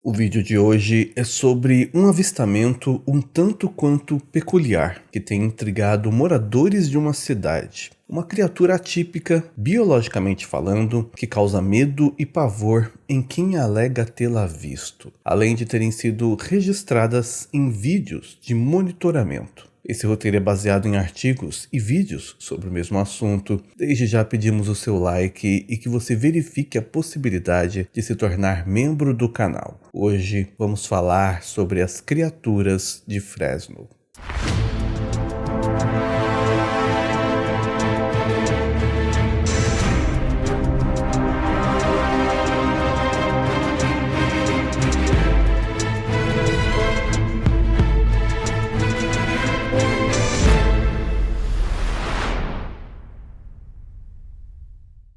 O vídeo de hoje é sobre um avistamento um tanto quanto peculiar que tem intrigado moradores de uma cidade. Uma criatura atípica, biologicamente falando, que causa medo e pavor em quem alega tê-la visto, além de terem sido registradas em vídeos de monitoramento. Esse roteiro é baseado em artigos e vídeos sobre o mesmo assunto. Desde já pedimos o seu like e que você verifique a possibilidade de se tornar membro do canal. Hoje vamos falar sobre as criaturas de Fresno.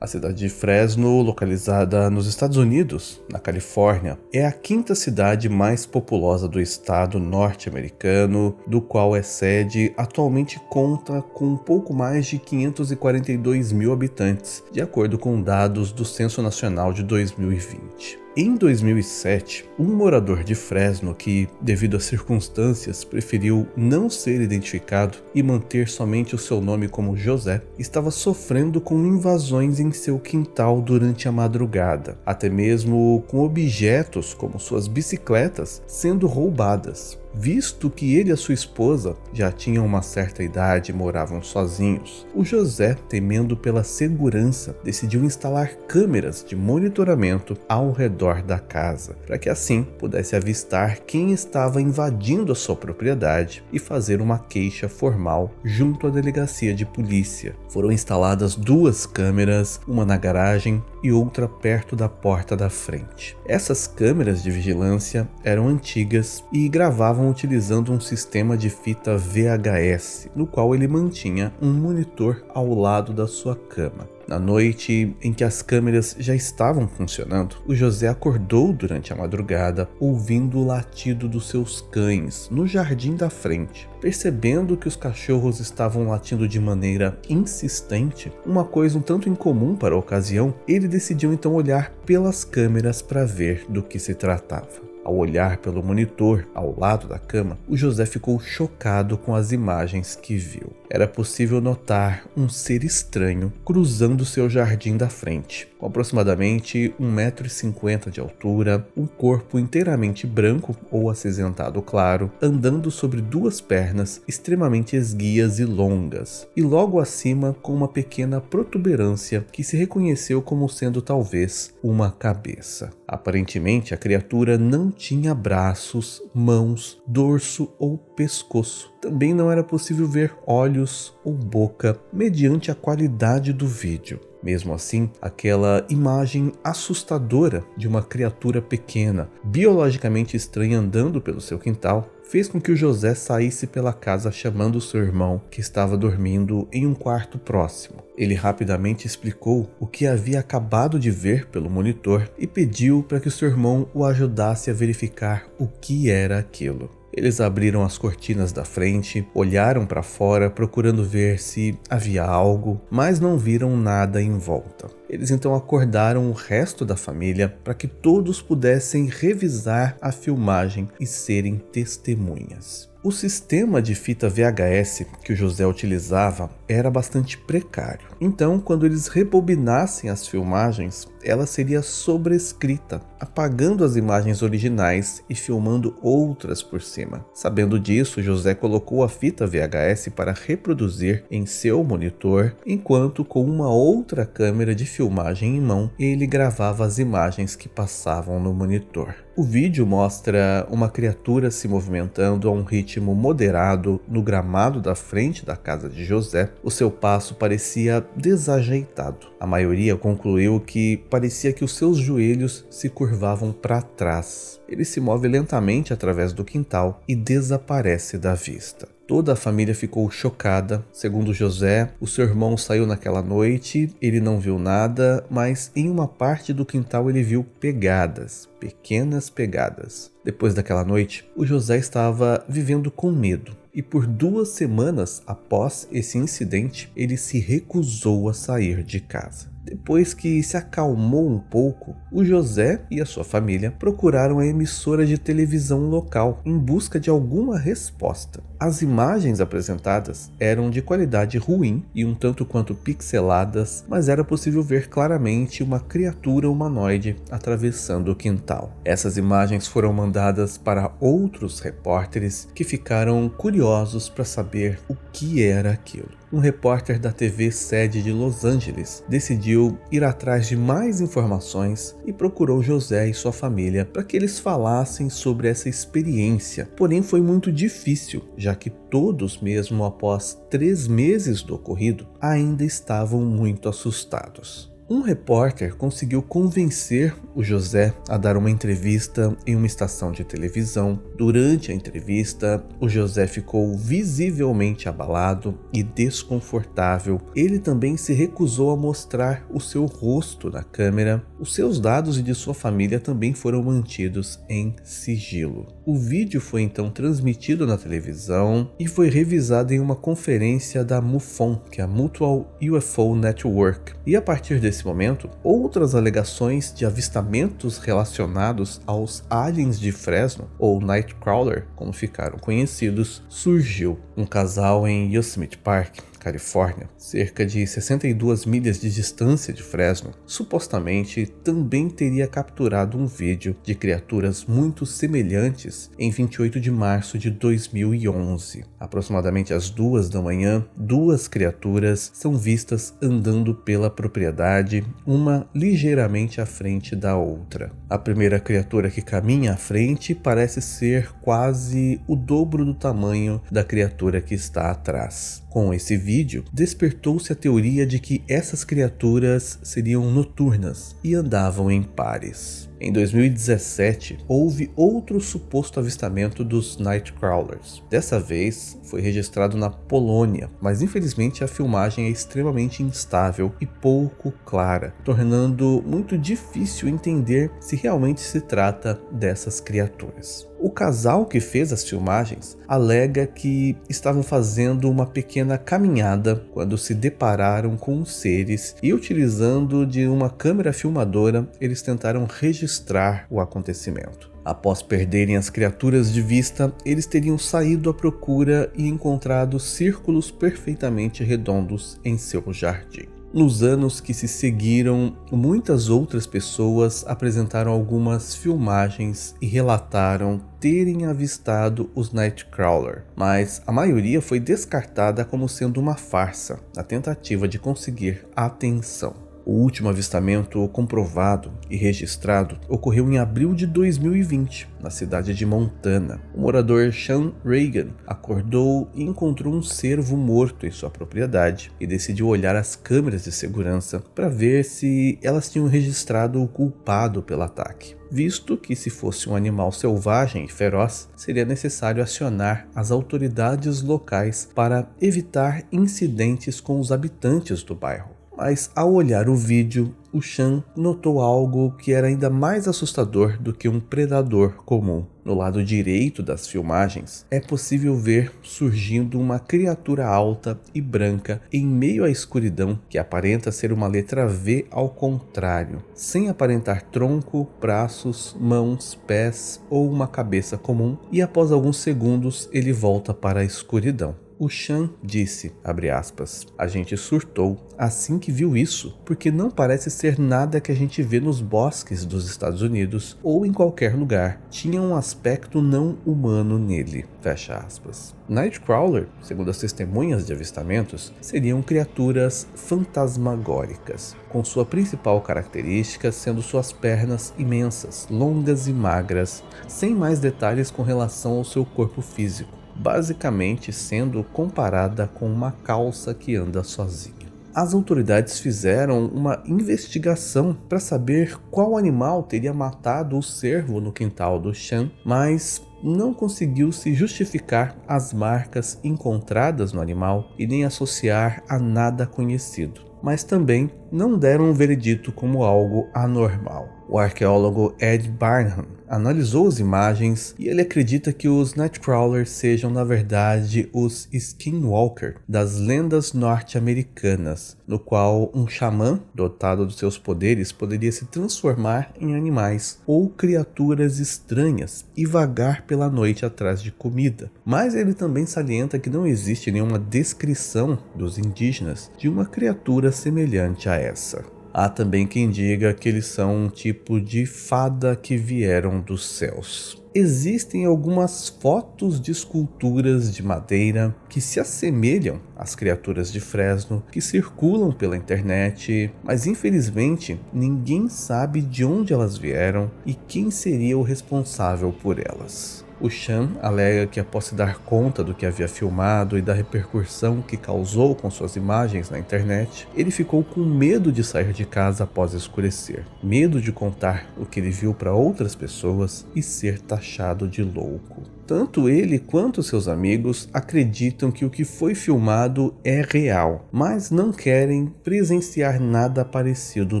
A cidade de Fresno, localizada nos Estados Unidos, na Califórnia, é a quinta cidade mais populosa do estado norte-americano, do qual é sede. Atualmente conta com um pouco mais de 542 mil habitantes, de acordo com dados do Censo Nacional de 2020. Em 2007, um morador de Fresno que, devido às circunstâncias, preferiu não ser identificado e manter somente o seu nome como José, estava sofrendo com invasões em seu quintal durante a madrugada, até mesmo com objetos como suas bicicletas sendo roubadas. Visto que ele e a sua esposa já tinham uma certa idade e moravam sozinhos, o José, temendo pela segurança, decidiu instalar câmeras de monitoramento ao redor da casa, para que assim pudesse avistar quem estava invadindo a sua propriedade e fazer uma queixa formal junto à delegacia de polícia. Foram instaladas duas câmeras, uma na garagem e outra perto da porta da frente. Essas câmeras de vigilância eram antigas e gravavam utilizando um sistema de fita VHS, no qual ele mantinha um monitor ao lado da sua cama. Na noite em que as câmeras já estavam funcionando, o José acordou durante a madrugada ouvindo o latido dos seus cães no jardim da frente. Percebendo que os cachorros estavam latindo de maneira insistente, uma coisa um tanto incomum para a ocasião, ele decidiu então olhar pelas câmeras para ver do que se tratava. Ao olhar pelo monitor ao lado da cama, o José ficou chocado com as imagens que viu. Era possível notar um ser estranho cruzando seu jardim da frente, com aproximadamente 1,50 m de altura, um corpo inteiramente branco ou acinzentado claro, andando sobre duas pernas extremamente esguias e longas, e logo acima com uma pequena protuberância que se reconheceu como sendo talvez uma cabeça. Aparentemente, a criatura não tinha braços, mãos, dorso ou pescoço. Também não era possível ver olhos ou boca mediante a qualidade do vídeo. Mesmo assim, aquela imagem assustadora de uma criatura pequena, biologicamente estranha andando pelo seu quintal, fez com que o José saísse pela casa chamando seu irmão, que estava dormindo em um quarto próximo. Ele rapidamente explicou o que havia acabado de ver pelo monitor e pediu para que o seu irmão o ajudasse a verificar o que era aquilo. Eles abriram as cortinas da frente, olharam para fora procurando ver se havia algo, mas não viram nada em volta. Eles então acordaram o resto da família para que todos pudessem revisar a filmagem e serem testemunhas. O sistema de fita VHS que o José utilizava era bastante precário. Então, quando eles rebobinassem as filmagens, ela seria sobrescrita, apagando as imagens originais e filmando outras por cima. Sabendo disso, José colocou a fita VHS para reproduzir em seu monitor, enquanto com uma outra câmera de filmagem em mão, ele gravava as imagens que passavam no monitor. O vídeo mostra uma criatura se movimentando a um ritmo moderado no gramado da frente da casa de José. O seu passo parecia desajeitado. A maioria concluiu que parecia que os seus joelhos se curvavam para trás. Ele se move lentamente através do quintal e desaparece da vista. Toda a família ficou chocada. Segundo José, o seu irmão saiu naquela noite, ele não viu nada, mas em uma parte do quintal ele viu pegadas, pequenas pegadas. Depois daquela noite, o José estava vivendo com medo e por 2 semanas após esse incidente, ele se recusou a sair de casa. Depois que se acalmou um pouco, o José e a sua família procuraram a emissora de televisão local em busca de alguma resposta. As imagens apresentadas eram de qualidade ruim e um tanto quanto pixeladas, mas era possível ver claramente uma criatura humanoide atravessando o quintal. Essas imagens foram mandadas para outros repórteres que ficaram curiosos para saber o que era aquilo. Um repórter da TV sede de Los Angeles decidiu ir atrás de mais informações e procurou José e sua família para que eles falassem sobre essa experiência. Porém, foi muito difícil, já que todos, mesmo após 3 meses do ocorrido, ainda estavam muito assustados. Um repórter conseguiu convencer o José a dar uma entrevista em uma estação de televisão. Durante a entrevista, o José ficou visivelmente abalado e desconfortável. Ele também se recusou a mostrar o seu rosto na câmera. Os seus dados e de sua família também foram mantidos em sigilo. O vídeo foi então transmitido na televisão e foi revisado em uma conferência da MUFON, que é a Mutual UFO Network. E a partir desse momento, outras alegações de avistamentos relacionados aos aliens de Fresno, ou Nightcrawler, como ficaram conhecidos, surgiu. Um casal em Yosemite Park, Califórnia, cerca de 62 milhas de distância de Fresno, supostamente também teria capturado um vídeo de criaturas muito semelhantes em 28 de março de 2011. Aproximadamente às 2 da manhã, 2 criaturas são vistas andando pela propriedade, uma ligeiramente à frente da outra. A primeira criatura que caminha à frente parece ser quase o dobro do tamanho da criatura que está atrás. Com esse vídeo, despertou-se a teoria de que essas criaturas seriam noturnas e andavam em pares. Em 2017, houve outro suposto avistamento dos Nightcrawlers. Dessa vez, foi registrado na Polônia, mas infelizmente a filmagem é extremamente instável e pouco clara, tornando muito difícil entender se realmente se trata dessas criaturas. O casal que fez as filmagens alega que estavam fazendo uma pequena caminhada quando se depararam com os seres e, utilizando de uma câmera filmadora, eles tentaram registrar o acontecimento. Após perderem as criaturas de vista, eles teriam saído à procura e encontrado círculos perfeitamente redondos em seu jardim. Nos anos que se seguiram, muitas outras pessoas apresentaram algumas filmagens e relataram terem avistado os Nightcrawler, mas a maioria foi descartada como sendo uma farsa, na tentativa de conseguir atenção. O último avistamento comprovado e registrado ocorreu em abril de 2020, na cidade de Montana. O morador Sean Reagan acordou e encontrou um cervo morto em sua propriedade e decidiu olhar as câmeras de segurança para ver se elas tinham registrado o culpado pelo ataque, visto que, se fosse um animal selvagem e feroz, seria necessário acionar as autoridades locais para evitar incidentes com os habitantes do bairro. Mas ao olhar o vídeo, o Sean notou algo que era ainda mais assustador do que um predador comum. No lado direito das filmagens, é possível ver surgindo uma criatura alta e branca em meio à escuridão que aparenta ser uma letra V ao contrário, sem aparentar tronco, braços, mãos, pés ou uma cabeça comum, e após alguns segundos ele volta para a escuridão. O Sean disse, abre aspas, a gente surtou assim que viu isso, porque não parece ser nada que a gente vê nos bosques dos Estados Unidos ou em qualquer lugar. Tinha um aspecto não humano nele, fecha aspas. Nightcrawler, segundo as testemunhas de avistamentos, seriam criaturas fantasmagóricas, com sua principal característica sendo suas pernas imensas, longas e magras, sem mais detalhes com relação ao seu corpo físico, basicamente sendo comparada com uma calça que anda sozinha. As autoridades fizeram uma investigação para saber qual animal teria matado o cervo no quintal do Sean, mas não conseguiu se justificar as marcas encontradas no animal e nem associar a nada conhecido, mas também não deram um veredito como algo anormal. O arqueólogo Ed Barnham analisou as imagens e ele acredita que os Nightcrawlers sejam na verdade os Skinwalker das lendas norte-americanas, no qual um xamã dotado dos seus poderes poderia se transformar em animais ou criaturas estranhas e vagar pela noite atrás de comida. Mas ele também salienta que não existe nenhuma descrição dos indígenas de uma criatura semelhante a essa. Há também quem diga que eles são um tipo de fada que vieram dos céus. Existem algumas fotos de esculturas de madeira que se assemelham às criaturas de Fresno que circulam pela internet, mas infelizmente ninguém sabe de onde elas vieram e quem seria o responsável por elas. O Chan alega que após se dar conta do que havia filmado e da repercussão que causou com suas imagens na internet, ele ficou com medo de sair de casa após escurecer, medo de contar o que ele viu para outras pessoas e ser taxado de louco. Tanto ele quanto seus amigos acreditam que o que foi filmado é real, mas não querem presenciar nada parecido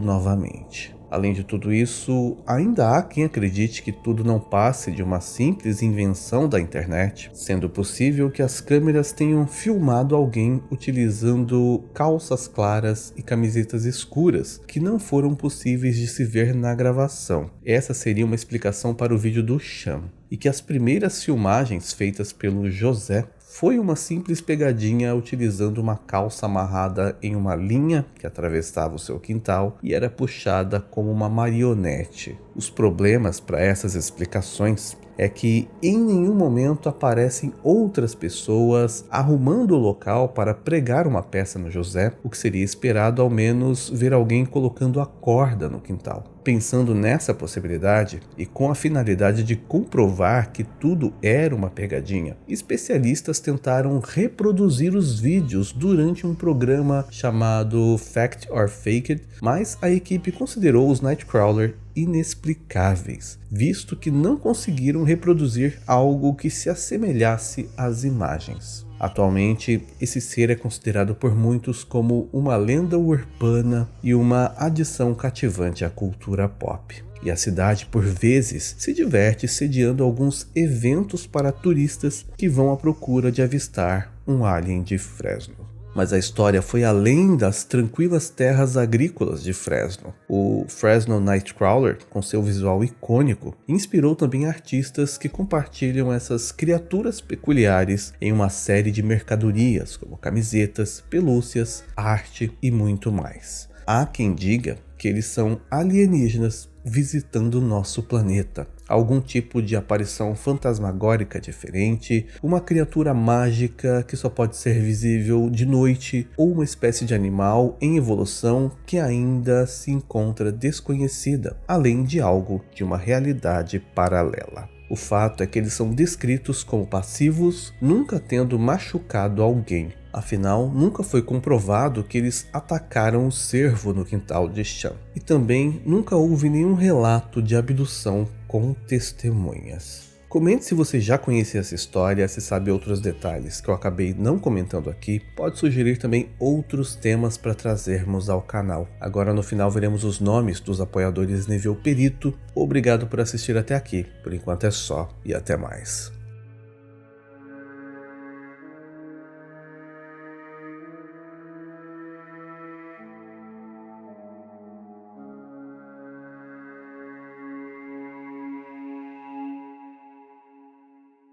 novamente. Além de tudo isso, ainda há quem acredite que tudo não passe de uma simples invenção da internet, sendo possível que as câmeras tenham filmado alguém utilizando calças claras e camisetas escuras que não foram possíveis de se ver na gravação. Essa seria uma explicação para o vídeo do Chan, e que as primeiras filmagens feitas pelo José foi uma simples pegadinha utilizando uma calça amarrada em uma linha que atravessava o seu quintal e era puxada como uma marionete. Os problemas para essas explicações é que em nenhum momento aparecem outras pessoas arrumando o local para pregar uma peça no José, o que seria esperado ao menos ver alguém colocando a corda no quintal. Pensando nessa possibilidade e com a finalidade de comprovar que tudo era uma pegadinha, especialistas tentaram reproduzir os vídeos durante um programa chamado Fact or Fake It, mas a equipe considerou os Nightcrawler inexplicáveis, visto que não conseguiram reproduzir algo que se assemelhasse às imagens. Atualmente, esse ser é considerado por muitos como uma lenda urbana e uma adição cativante à cultura pop. E a cidade, por vezes, se diverte sediando alguns eventos para turistas que vão à procura de avistar um alien de Fresno. Mas a história foi além das tranquilas terras agrícolas de Fresno. O Fresno Nightcrawler, com seu visual icônico, inspirou também artistas que compartilham essas criaturas peculiares em uma série de mercadorias, como camisetas, pelúcias, arte e muito mais. Há quem diga que eles são alienígenas visitando o nosso planeta. Algum tipo de aparição fantasmagórica diferente, uma criatura mágica que só pode ser visível de noite, ou uma espécie de animal em evolução que ainda se encontra desconhecida, além de algo de uma realidade paralela. O fato é que eles são descritos como passivos, nunca tendo machucado alguém. Afinal, nunca foi comprovado que eles atacaram o cervo no quintal de Chan. E também nunca houve nenhum relato de abdução com testemunhas. Comente se você já conhecia essa história, se sabe outros detalhes que eu acabei não comentando aqui. Pode sugerir também outros temas para trazermos ao canal. Agora no final veremos os nomes dos apoiadores nível perito. Obrigado por assistir até aqui. Por enquanto é só e até mais.